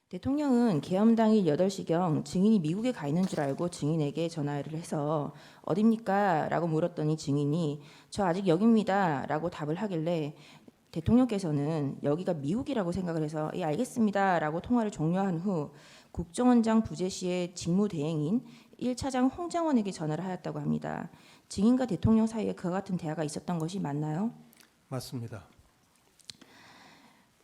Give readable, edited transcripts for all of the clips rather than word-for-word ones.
대통령은 계엄 당일 8시경 증인이 미국에 가 있는 줄 알고 증인에게 전화를 해서 어딥니까? 라고 물었더니 증인이 저 아직 여기입니다. 라고 답을 하길래 대통령께서는 여기가 미국이라고 생각을 해서 예 알겠습니다. 라고 통화를 종료한 후 국정원장 부재 시의 직무대행인 1차장 홍장원에게 전화를 하였다고 합니다. 증인과 대통령 사이에 그와 같은 대화가 있었던 것이 맞나요? 맞습니다.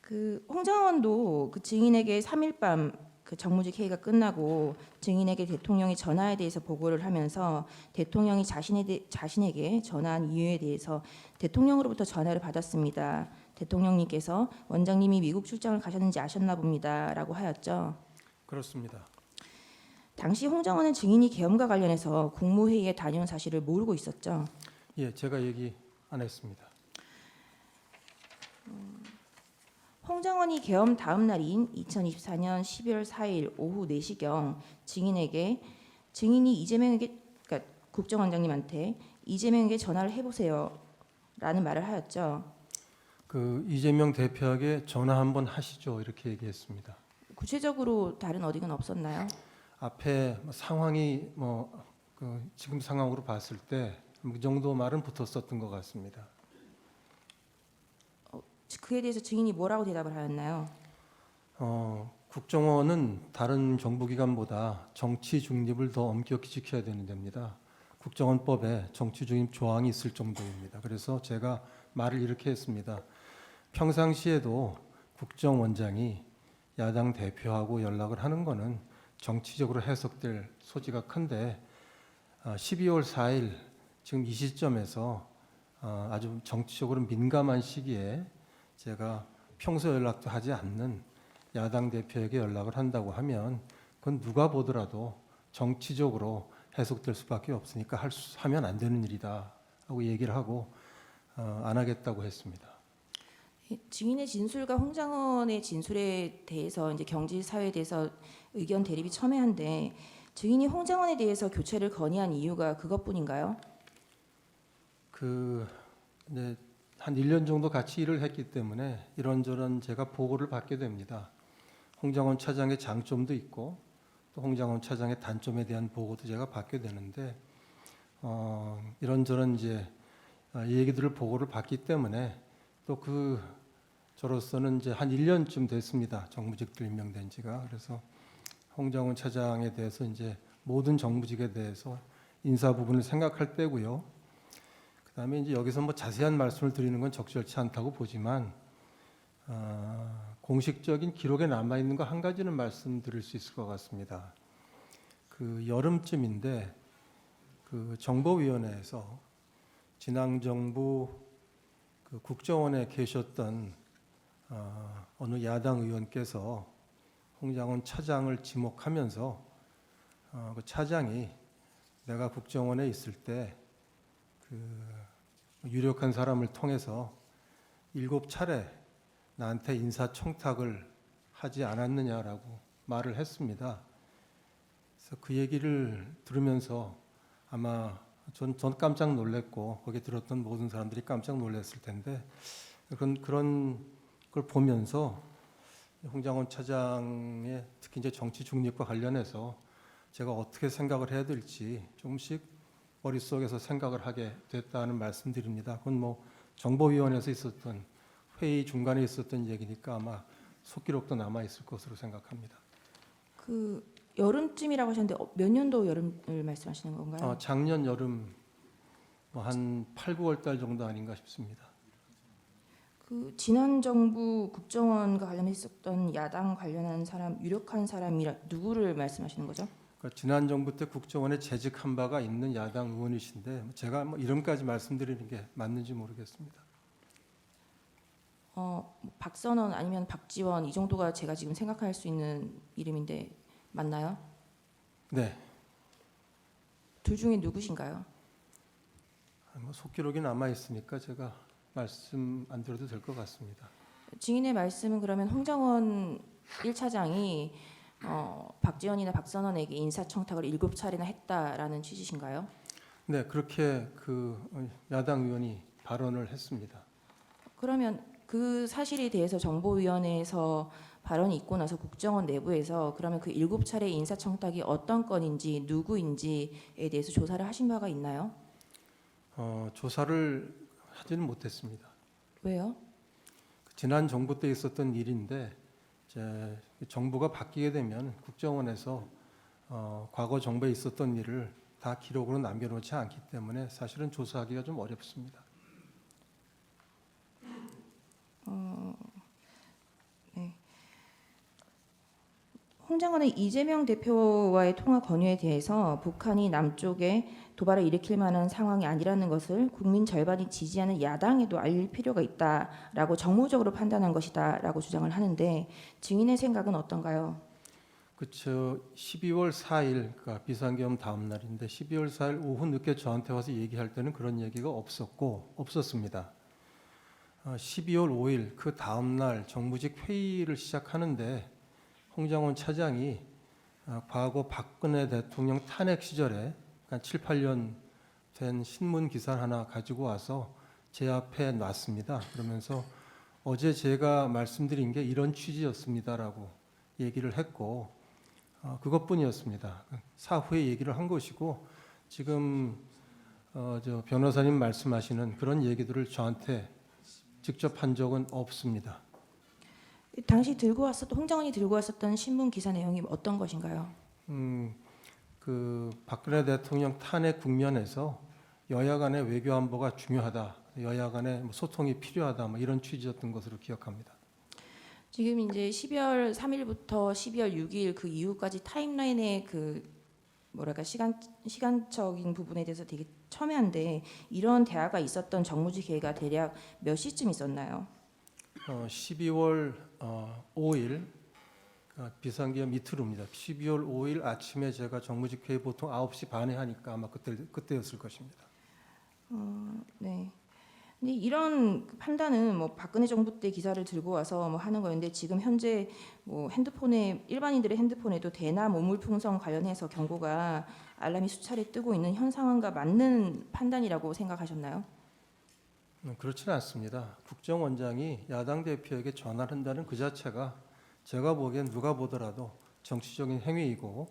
그 홍장원도 그 증인에게 3일 밤 그 정무직 회의가 끝나고 증인에게 대통령이 전화에 대해서 보고를 하면서 대통령이 자신에게 전화한 이유에 대해서 대통령으로부터 전화를 받았습니다. 대통령님께서 원장님이 미국 출장을 가셨는지 아셨나 봅니다라고 하였죠. 그렇습니다. 당시 홍장원은 증인이 계엄과 관련해서 국무회의에 다녀온 사실을 모르고 있었죠. 예, 제가 얘기 안 했습니다. 홍장원이 계엄 다음 날인 2024년 12월 4일 오후 4시경 증인이 이재명에게 그러니까 국정원장님한테 이재명에게 전화를 해보세요라는 말을 하였죠. 그 이재명 대표에게 전화 한번 하시죠 이렇게 얘기했습니다. 구체적으로 다른 어디가 없었나요? 앞에 상황이 그 지금 상황으로 봤을 때 그 정도 말은 붙었었던 것 같습니다. 그에 대해서 증인이 뭐라고 대답을 하였나요? 국정원은 다른 정부기관보다 정치 중립을 더 엄격히 지켜야 되는 데입니다. 국정원법에 정치 중립 조항이 있을 정도입니다. 그래서 제가 말을 이렇게 했습니다. 평상시에도 국정원장이 야당 대표하고 연락을 하는 거는 정치적으로 해석될 소지가 큰데 12월 4일 지금 이 시점에서 아주 정치적으로 민감한 시기에 제가 평소 연락도 하지 않는 야당 대표에게 연락을 한다고 하면 그건 누가 보더라도 정치적으로 해석될 수밖에 없으니까 하면 안 되는 일이다 하고 얘기를 하고 안 하겠다고 했습니다. 증인의 진술과 홍장원의 진술에 대해서 이제 경질 사회에 대해서 의견 대립이 첨예한데 증인이 홍장원에 대해서 교체를 건의한 이유가 그것뿐인가요? 네, 한 1년 정도 같이 일을 했기 때문에 이런저런 제가 보고를 받게 됩니다. 홍장원 차장의 장점도 있고 또 홍장원 차장의 단점에 대한 보고도 제가 받게 되는데 이런저런 이제 얘기들을 보고를 받기 때문에 또 저로서는 이제 한 1년쯤 됐습니다. 정무직들 임명된 지가. 그래서 홍장원 차장에 대해서 이제 모든 정무직에 대해서 인사 부분을 생각할 때고요. 그다음에 이제 여기서 뭐 자세한 말씀을 드리는 건 적절치 않다고 보지만 공식적인 기록에 남아 있는 거 한 가지는 말씀드릴 수 있을 것 같습니다. 그 여름쯤인데 그 정보위원회에서 지난 정부 그 국정원에 계셨던 어느 야당 의원께서 홍장원 차장을 지목하면서 그 차장이 내가 국정원에 있을 때 유력한 사람을 통해서 7차례 나한테 인사청탁을 하지 않았느냐라고 말을 했습니다. 그래서 그 얘기를 들으면서 아마 전 깜짝 놀랐고 거기 들었던 모든 사람들이 깜짝 놀랐을 텐데 그런 걸 보면서 홍장원 차장의 특히 이제 정치 중립과 관련해서 제가 어떻게 생각을 해야 될지 조금씩 머릿속에서 생각을 하게 됐다는 말씀드립니다. 그건 뭐 정보위원회에서 있었던 회의 중간에 있었던 얘기니까 아마 속기록도 남아 있을 것으로 생각합니다. 그 여름쯤이라고 하셨는데 몇 년도 여름을 말씀하시는 건가요? 작년 여름 한 8, 9월 달 정도 아닌가 싶습니다. 그 지난 정부 국정원과 관련했었던 야당 관련한 사람 유력한 사람이라 누구를 말씀하시는 거죠? 그러니까 지난 정부 때 국정원에 재직한 바가 있는 야당 의원이신데 제가 뭐 이름까지 말씀드리는 게 맞는지 모르겠습니다. 박선원 아니면 박지원 이 정도가 제가 지금 생각할 수 있는 이름인데 맞나요? 네. 둘 중에 누구신가요? 뭐 속기록이 남아 있으니까 제가 말씀 안 드려도 될 것 같습니다. 증인의 말씀은 그러면 홍장원 1차장이 박지원이나 박선원에게 인사청탁을 7차례나 했다라는 취지신가요? 네, 그렇게 야당 의원이 발언을 했습니다. 그러면 그 사실에 대해서 정보위원회에서 발언이 있고 나서 국정원 내부에서 그러면 그 7차례 인사청탁이 어떤 건인지 누구인지에 대해서 조사를 하신 바가 있나요? 조사를 하지는 못했습니다. 왜요? 지난 정부 때 있었던 일인데 이제 정부가 바뀌게 되면 국정원에서 과거 정부에 있었던 일을 다 기록으로 남겨놓지 않기 때문에 사실은 조사하기가 좀 어렵습니다. 네. 홍 장관은 이재명 대표와의 통화 건의에 대해서 북한이 남쪽에 도발을 일으킬 만한 상황이 아니라는 것을 국민 절반이 지지하는 야당에도 알릴 필요가 있다라고 정무적으로 판단한 것이다라고 주장을 하는데 증인의 생각은 어떤가요? 그쵸. 12월 4일, 그러니까 비상계엄 다음 날인데 12월 4일 오후 늦게 저한테 와서 얘기할 때는 그런 얘기가 없었습니다. 12월 5일 그 다음 날 정무직 회의를 시작하는데 홍장원 차장이 과거 박근혜 대통령 탄핵 시절에 한 7, 8년 된 신문 기사 하나 가지고 와서 제 앞에 놨습니다. 그러면서 어제 제가 말씀드린 게 이런 취지였습니다라고 얘기를 했고 그것뿐이었습니다. 사후에 얘기를 한 것이고 지금 저 변호사님 말씀하시는 그런 얘기들을 저한테 직접 한 적은 없습니다. 당시 홍 장관이 들고 왔었던 신문 기사 내용이 어떤 것인가요? 그 박근혜 대통령 탄핵 국면에서 여야 간의 외교 안보가 중요하다, 여야 간의 소통이 필요하다, 이런 취지였던 것으로 기억합니다. 지금 이제 12월 3일부터 12월 6일 그 이후까지 타임라인의 그 뭐랄까 시간적인 부분에 대해서 되게 첨예한데 이런 대화가 있었던 정무직 회의가 대략 몇 시쯤 있었나요? 12월 5일 비상계엄 이틀 후입니다. 12월 5일 아침에 제가 정무직 회의 보통 9시 반에 하니까 아마 그때였을 것입니다. 네. 근데 이런 판단은 뭐 박근혜 정부 때 기사를 들고 와서 뭐 하는 거였는데 지금 현재 뭐 핸드폰에 일반인들의 핸드폰에도 대남 오물풍성 관련해서 경고가 알람이 수차례 뜨고 있는 현 상황과 맞는 판단이라고 생각하셨나요? 그렇지는 않습니다. 국정원장이 야당 대표에게 전화를 한다는 그 자체가 제가 보기엔 누가 보더라도 정치적인 행위이고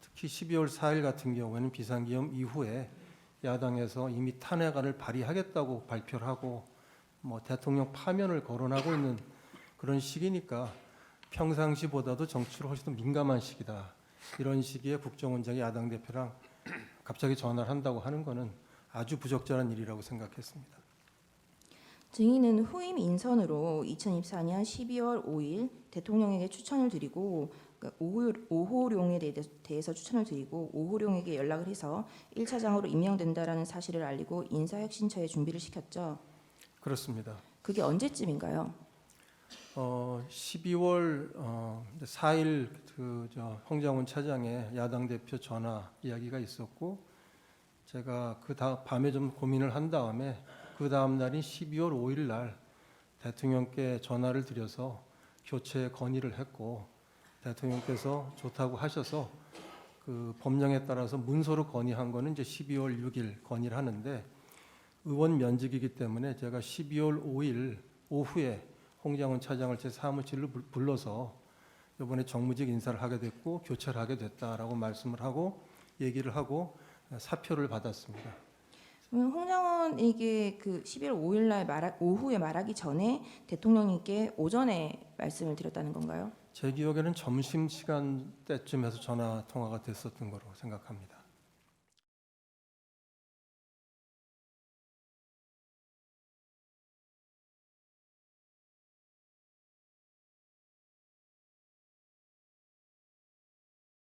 특히 12월 4일 같은 경우에는 비상계엄 이후에 야당에서 이미 탄핵안을 발의하겠다고 발표를 하고 대통령 파면을 거론하고 있는 그런 시기니까 평상시보다도 정치로 훨씬 더 민감한 시기다. 이런 시기에 국정원장이 야당 대표랑 갑자기 전화를 한다고 하는 것은 아주 부적절한 일이라고 생각했습니다. 증인은 후임 인선으로 2024년 12월 5일 대통령에게 추천을 드리고 오호룡에 대해서 추천을 드리고 오호룡에게 연락을 해서 1차장으로 임명된다라는 사실을 알리고 인사혁신처에 준비를 시켰죠. 그렇습니다. 그게 언제쯤인가요? 12월 4일 홍장훈 차장의 야당 대표 전화 이야기가 있었고 제가 그 밤에 좀 고민을 한 다음에 그 다음 날인 12월 5일 날 대통령께 전화를 드려서 교체 건의를 했고 대통령께서 좋다고 하셔서 그 법령에 따라서 문서로 건의한 거는 이제 12월 6일 건의를 하는데 의원 면직이기 때문에 제가 12월 5일 오후에 홍장훈 차장을 제 사무실로 불러서 이번에 정무직 인사를 하게 됐고 교체를 하게 됐다라고 말씀을 하고 얘기를 하고 사표를 받았습니다. 홍 장관에게 그 11월 5일 날 오후에 말하기 전에 대통령님께 오전에 말씀을 드렸다는 건가요? 제 기억에는 점심 시간 때쯤에서 전화 통화가 됐었던 거로 생각합니다.